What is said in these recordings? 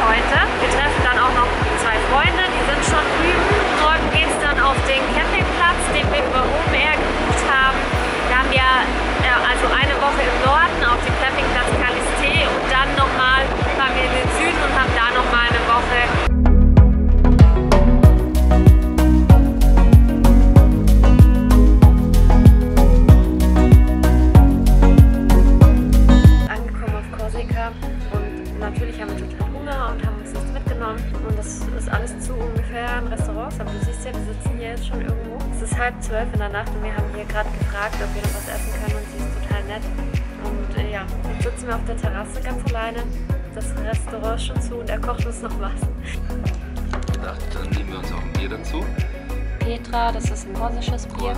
heute. Wir treffen dann auch noch 2 Freunde, die sind schon drüben. Morgen geht es dann auf den Campingplatz, den wir über Open Air gebucht haben. Wir haben ja also eine Woche im Norden auf dem Campingplatz Caliste und dann nochmal fahren wir in den Süden und haben da nochmal eine Woche. Und natürlich haben wir total Hunger und haben uns nichts mitgenommen. Und das ist alles zu ungefähr in Restaurants. Aber du siehst ja, wir sitzen hier jetzt schon irgendwo. Es ist 11:30 in der Nacht und wir haben hier gerade gefragt, ob wir noch was essen können und sie ist total nett. Und ja, jetzt sitzen wir auf der Terrasse ganz alleine. Das Restaurant ist schon zu und er kocht uns noch was. Ich dachte, dann nehmen wir uns auch ein Bier dazu. Petra, das ist ein russisches Bier.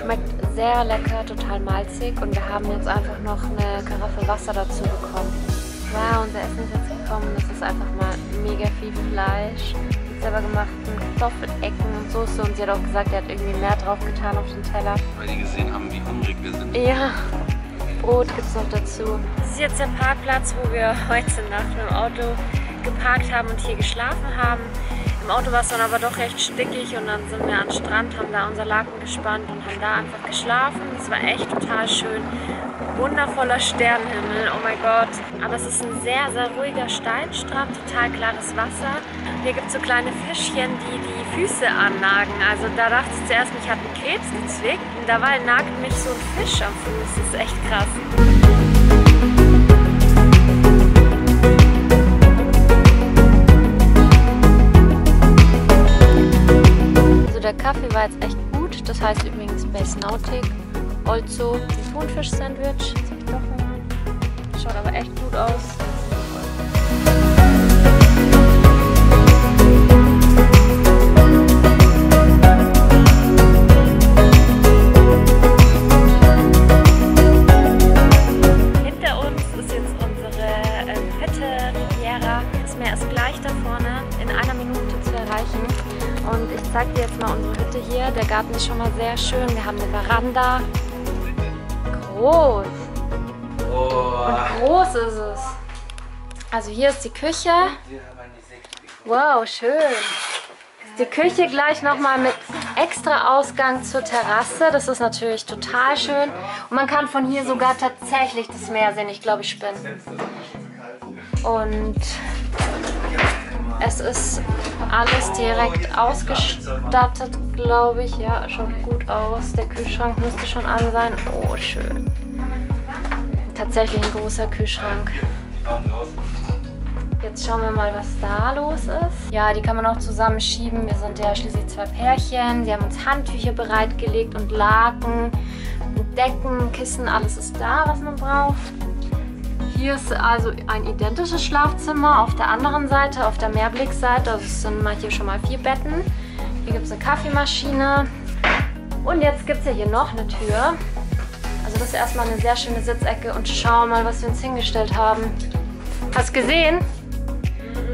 Schmeckt sehr lecker, total malzig und wir haben jetzt einfach noch eine Karaffe Wasser dazu bekommen. Wow, unser Essen ist jetzt gekommen. Das ist einfach mal mega viel Fleisch mit selber gemachten Kartoffelecken und Soße und sie hat auch gesagt, er hat irgendwie mehr drauf getan auf den Teller. Weil die gesehen haben, wie hungrig wir sind. Ja, Brot gibt es noch dazu. Das ist jetzt der Parkplatz, wo wir heute Nacht mit dem Auto geparkt haben und hier geschlafen haben. Im Auto war es dann aber doch recht stickig und dann sind wir an den Strand, haben da unser Laken gespannt und haben da einfach geschlafen. Das war echt total schön. Wundervoller Sternenhimmel, oh mein Gott. Aber es ist ein sehr, sehr ruhiger Steinstrand, total klares Wasser. Hier gibt es so kleine Fischchen, die die Füße annagen. Also da dachte ich zuerst, mich hat ein Krebs gezwickt. Und dabei nagt mich so ein Fisch am Fuß. Das ist echt krass. Der Kaffee war jetzt echt gut, das heißt übrigens Base Nautic, Olzo, ein Thunfisch-Sandwich. Jetzt habe ich doch Hunger. Schaut aber echt gut aus. Hinter uns ist jetzt unsere Hütte Riviera. Das Meer ist gleich da vorne, in einer Minute zu erreichen. Und ich zeige dir jetzt mal unsere Hütte hier. Der Garten ist schon mal sehr schön. Wir haben eine Veranda. Groß. Oh. Und groß ist es. Also hier ist die Küche. Wow, schön. Die Küche gleich nochmal mit extra Ausgang zur Terrasse. Das ist natürlich total schön. Und man kann von hier sogar tatsächlich das Meer sehen. Ich glaube, ich bin. Und es ist alles direkt ausgestattet, glaube ich. Ja, schaut gut aus. Der Kühlschrank müsste schon an sein. Oh, schön. Tatsächlich ein großer Kühlschrank. Jetzt schauen wir mal, was da los ist. Ja, die kann man auch zusammenschieben. Wir sind ja schließlich 2 Pärchen. Sie haben uns Handtücher bereitgelegt und Laken, Decken, Kissen. Alles ist da, was man braucht. Hier ist also ein identisches Schlafzimmer auf der anderen Seite, auf der Meerblickseite. Also es sind mal hier schon mal 4 Betten. Hier gibt es eine Kaffeemaschine. Und jetzt gibt es ja hier noch eine Tür. Also das ist erstmal eine sehr schöne Sitzecke. Und schau mal, was wir uns hingestellt haben. Hast du gesehen?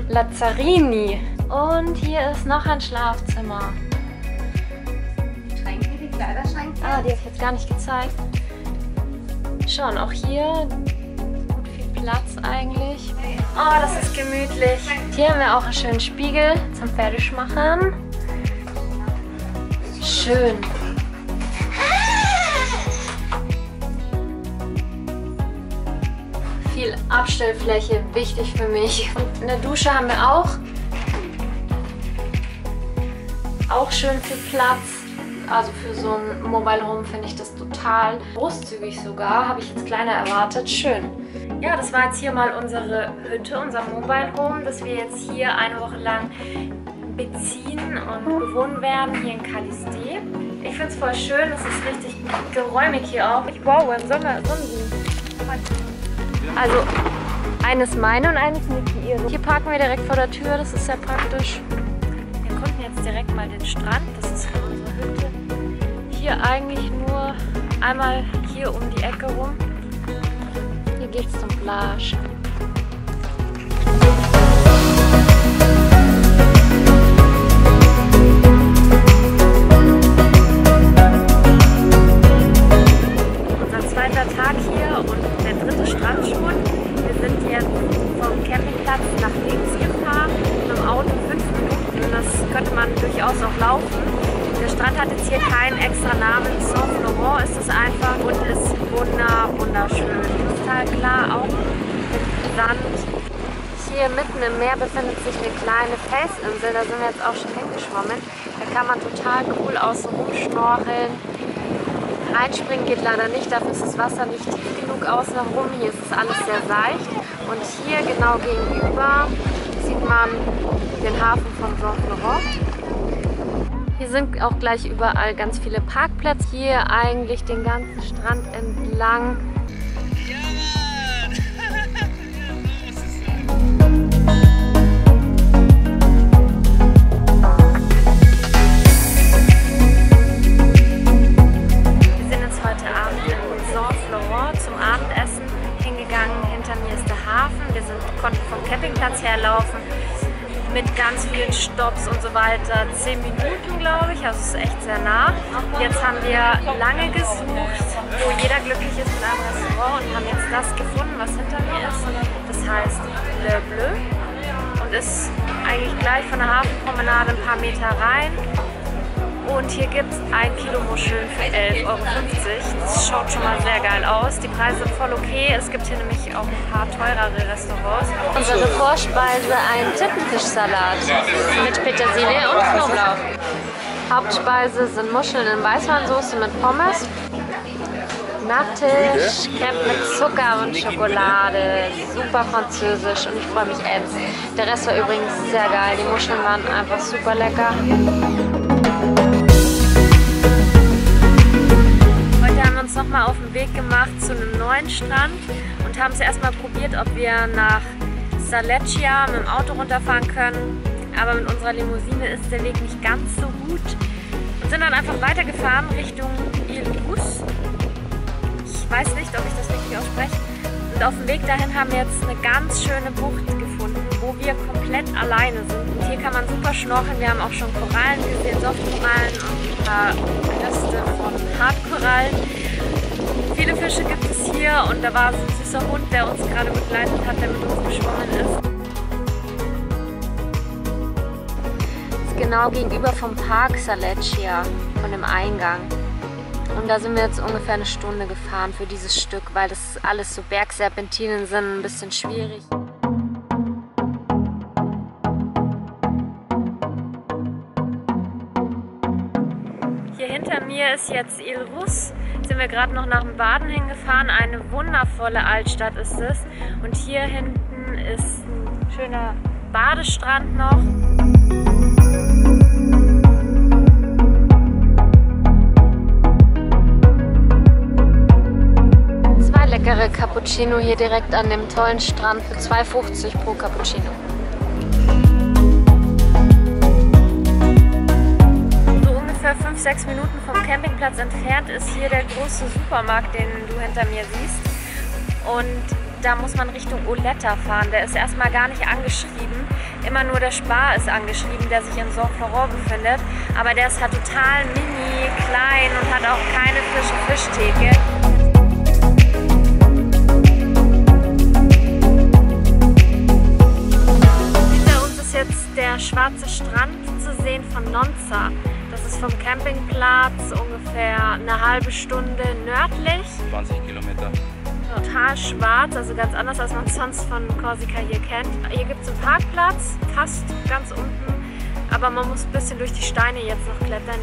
Lazzarini. Und hier ist noch ein Schlafzimmer. Schränke, die Kleiderschränke. Ah, die habe ich jetzt gar nicht gezeigt. Schon, auch hier Platz eigentlich. Oh, das ist gemütlich. Hier haben wir auch einen schönen Spiegel zum Fertigmachen. Schön. Viel Abstellfläche, wichtig für mich. Und eine Dusche haben wir auch. Auch schön viel Platz. Also für so ein Mobile Home finde ich das total großzügig sogar. Habe ich jetzt kleiner erwartet. Schön. Ja, das war jetzt hier mal unsere Hütte, unser Mobile Home, das wir jetzt hier eine Woche lang beziehen und bewohnen werden, hier in Caliste. Ich finde es voll schön, es ist richtig geräumig hier auch. Wow, ein Sonnenblumen. Also, eines meine und eines Niki ihre. Hier parken wir direkt vor der Tür, das ist sehr praktisch. Wir konnten jetzt direkt mal den Strand, das ist unsere Hütte. Hier eigentlich nur einmal hier um die Ecke rum. Hier geht's zum Plage. Unser zweiter Tag hier und der dritte Strand schon. Wir sind jetzt vom Campingplatz aus auch laufen. Der Strand hat jetzt hier keinen extra Namen. Saint-Florent ist es einfach und ist wunderschön. Kristallklar, auch mit Sand. Hier mitten im Meer befindet sich eine kleine Felsinsel. Da sind wir jetzt auch schon hingeschwommen. Da kann man total cool außen rumschnorcheln. Reinspringen geht leider nicht, dafür ist das Wasser nicht tief genug außen herum. Hier ist es alles sehr seicht. Und hier genau gegenüber sieht man den Hafen von Saint-Florent. Hier sind auch gleich überall ganz viele Parkplätze. Hier eigentlich den ganzen Strand entlang. Konnten vom Campingplatz herlaufen mit ganz vielen Stopps und so weiter. 10 Minuten, glaube ich, also es ist echt sehr nah. Jetzt haben wir lange gesucht, wo jeder glücklich ist mit einem Restaurant und haben jetzt das gefunden, was hinter mir ist. Das heißt Le Bleu und ist eigentlich gleich von der Hafenpromenade ein paar Meter rein. Und hier gibt es 1 Kilo Muscheln für 11,50 €. Das schaut schon mal sehr geil aus. Die Preise sind voll okay. Es gibt hier nämlich auch ein paar teurere Restaurants. Unsere Vorspeise ein Tintenfischsalat mit Petersilie und Knoblauch. Hauptspeise sind Muscheln in Weißweinsauce mit Pommes. Nachtisch, Crepe mit Zucker und Schokolade. Super französisch und ich freue mich ends. Der Rest war übrigens sehr geil. Die Muscheln waren einfach super lecker. Nochmal auf den Weg gemacht zu einem neuen Strand und haben es erstmal probiert, ob wir nach Salecchia mit dem Auto runterfahren können. Aber mit unserer Limousine ist der Weg nicht ganz so gut. Und sind dann einfach weitergefahren Richtung Île-Rousse. Ich weiß nicht, ob ich das richtig ausspreche. Und auf dem Weg dahin haben wir jetzt eine ganz schöne Bucht gefunden, wo wir komplett alleine sind. Und hier kann man super schnorcheln. Wir haben auch schon Korallen gesehen, Softkorallen und ein paar Reste von Hartkorallen. Viele Fische gibt es hier und da war so ein süßer Hund, der uns gerade begleitet hat, der mit uns geschwommen ist. Das ist genau gegenüber vom Park Salecchia, von dem Eingang. Und da sind wir jetzt ungefähr eine Stunde gefahren für dieses Stück, weil das alles so Bergserpentinen sind, ein bisschen schwierig. Hier hinter mir ist jetzt Île-Rousse. Sind wir gerade noch nach dem Baden hingefahren. Eine wundervolle Altstadt ist es. Und hier hinten ist ein schöner Badestrand noch. 2 leckere Cappuccino hier direkt an dem tollen Strand für 2,50 € pro Cappuccino. So ungefähr 5-6 Minuten vom Campingplatz entfernt ist hier der große Supermarkt, den du hinter mir siehst. Und da muss man Richtung Oletta fahren. Der ist erstmal gar nicht angeschrieben. Immer nur der Spar ist angeschrieben, der sich in Saint-Florent befindet. Aber der ist halt total mini, klein und hat auch keine frische Fischtheke. Hinter uns ist jetzt der schwarze Strand zu sehen von Nonza. Das ist vom Campingplatz ungefähr eine halbe Stunde nördlich. 20 Kilometer. Total schwarz, also ganz anders, als man es sonst von Korsika hier kennt. Hier gibt es einen Parkplatz, fast ganz unten, aber man muss ein bisschen durch die Steine jetzt noch klettern.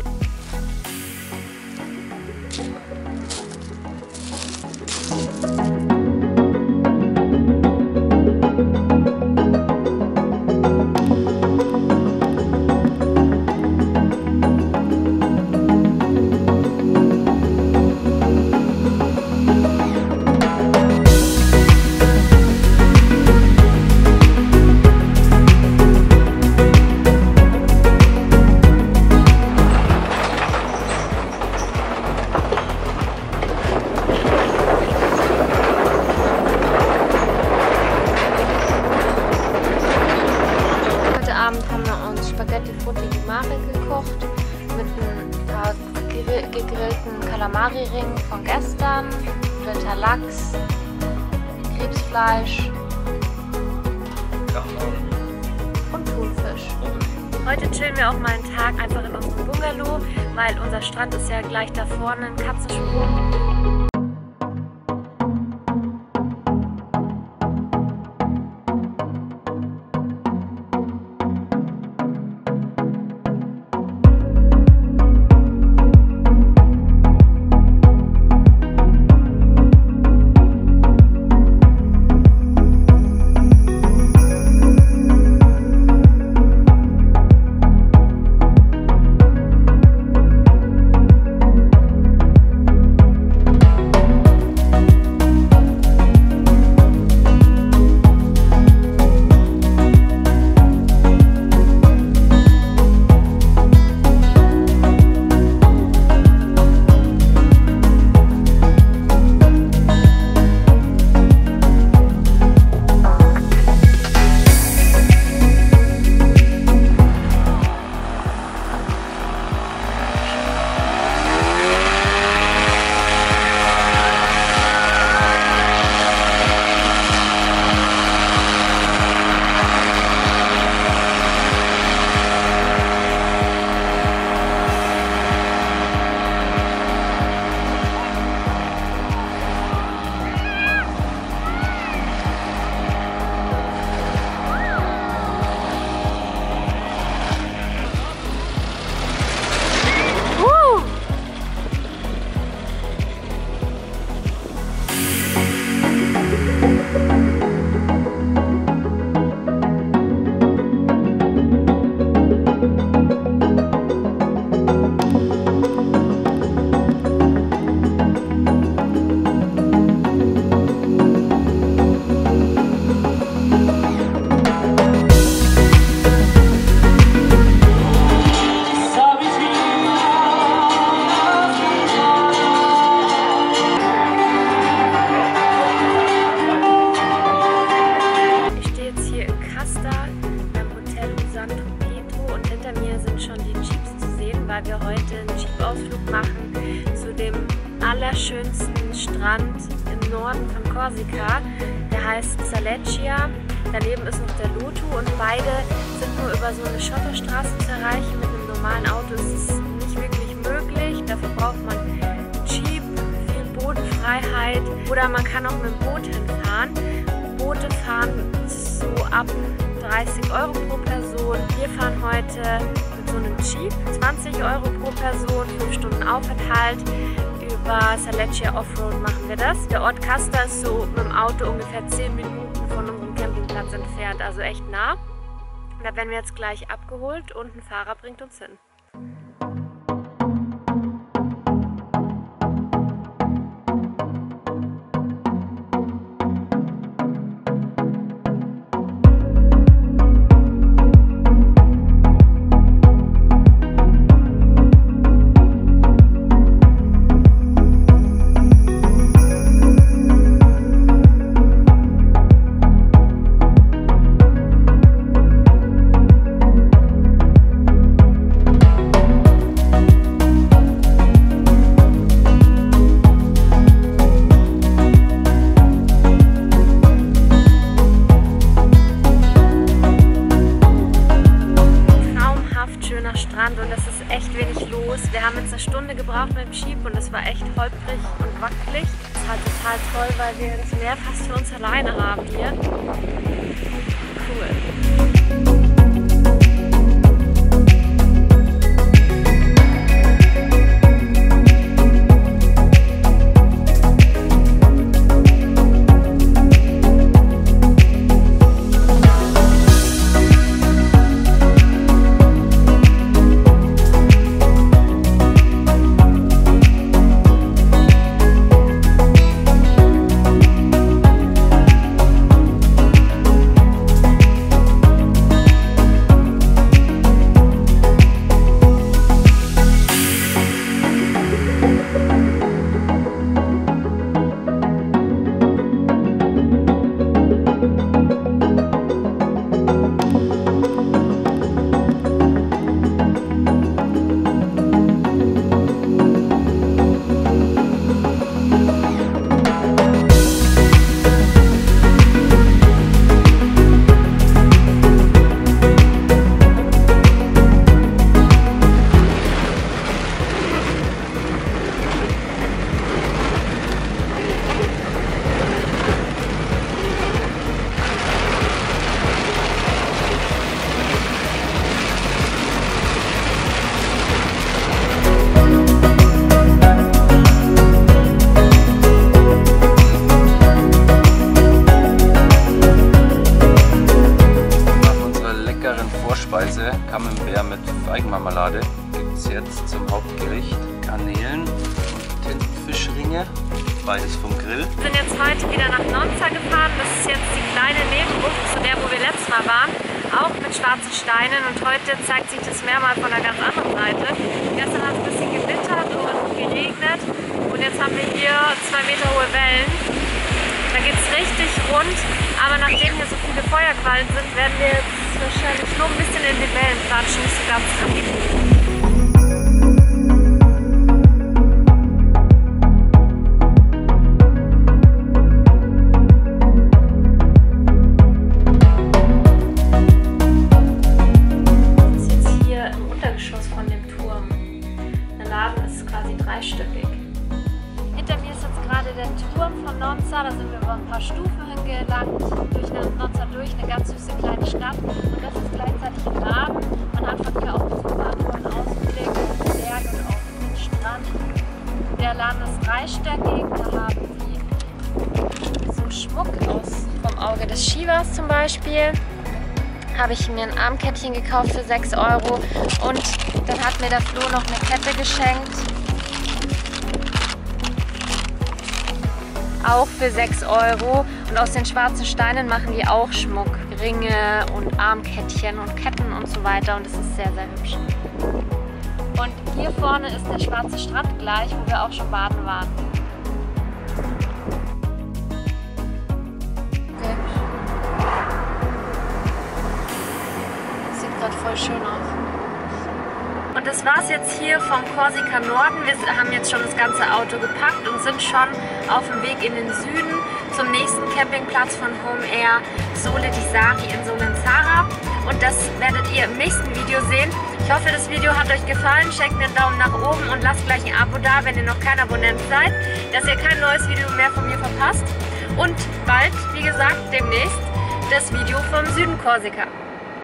Gekocht mit ein paar gegrillten Kalamari-Ringen von gestern, gegrillter Lachs, Krebsfleisch und Thunfisch. Heute chillen wir auch mal einen Tag einfach in unserem Bungalow, weil unser Strand ist ja gleich da vorne, ein Katzensprung. Weil wir heute einen Jeep-Ausflug machen zu dem allerschönsten Strand im Norden von Korsika. Der heißt Salecchia. Daneben ist noch der Loto und beide sind nur über so eine Schotterstraße zu erreichen. Mit einem normalen Auto ist es nicht wirklich möglich. Dafür braucht man einen Jeep, viel Bodenfreiheit oder man kann auch mit dem Boot hinfahren. Boote fahren so ab 30 € pro Person. Wir fahren heute mit so einem Jeep, 20 € pro Person, 5 Stunden Aufenthalt. Über Salecchia Offroad machen wir das. Der Ort Casta ist so mit dem Auto ungefähr 10 Minuten von unserem Campingplatz entfernt, also echt nah. Und da werden wir jetzt gleich abgeholt und ein Fahrer bringt uns hin. Und es ist echt wenig los. Wir haben jetzt eine Stunde gebraucht mit dem Jeep und es war echt holprig und wackelig. Das ist halt total toll, weil wir das Meer fast für uns alleine haben hier. Cool. Camembert mit Feigenmarmelade gibt es jetzt zum Hauptgericht. Garnelen und Tintenfischringe, beides vom Grill. Wir sind jetzt heute wieder nach Nonza gefahren. Das ist jetzt die kleine Nebenbucht zu der, wo wir letztes Mal waren. Auch mit schwarzen Steinen, und heute zeigt sich das Meer mal von einer ganz anderen Seite. Gestern hat es ein bisschen gewittert und geregnet und jetzt haben wir hier 2 Meter hohe Wellen. Da geht es richtig rund, aber nachdem hier so viele Feuerquallen sind, werden wir jetzt wahrscheinlich nur ein bisschen in den Wellen platschen, nicht so ganz drin. Da sind wir über ein paar Stufen hingelangt, durch Nonza durch, eine ganz süße kleine Stadt, und das ist gleichzeitig ein Laden. Man hat von hier auch einen super tollen Ausblick auf die Berge und auf den Strand. Der Laden ist dreistöckig, da haben die so Schmuck vom Auge des Shivas zum Beispiel. Habe ich mir ein Armkettchen gekauft für 6 Euro, und dann hat mir der Flo noch eine Kette geschenkt. Auch für 6 Euro, und aus den schwarzen Steinen machen die auch Schmuck, Ringe und Armkettchen und Ketten und so weiter, und das ist sehr, sehr hübsch. Und hier vorne ist der schwarze Strand gleich, wo wir auch schon baden waren. Okay. Sieht gerade voll schön aus. Und das war's jetzt hier vom Korsika Norden. Wir haben jetzt schon das ganze Auto gepackt und sind schon auf dem Weg in den Süden zum nächsten Campingplatz von Home Air, Sole di Sari in Solenzara. Und das werdet ihr im nächsten Video sehen. Ich hoffe, das Video hat euch gefallen. Schenkt mir einen Daumen nach oben und lasst gleich ein Abo da, wenn ihr noch kein Abonnent seid, dass ihr kein neues Video mehr von mir verpasst. Und bald, wie gesagt, demnächst das Video vom Süden Korsika.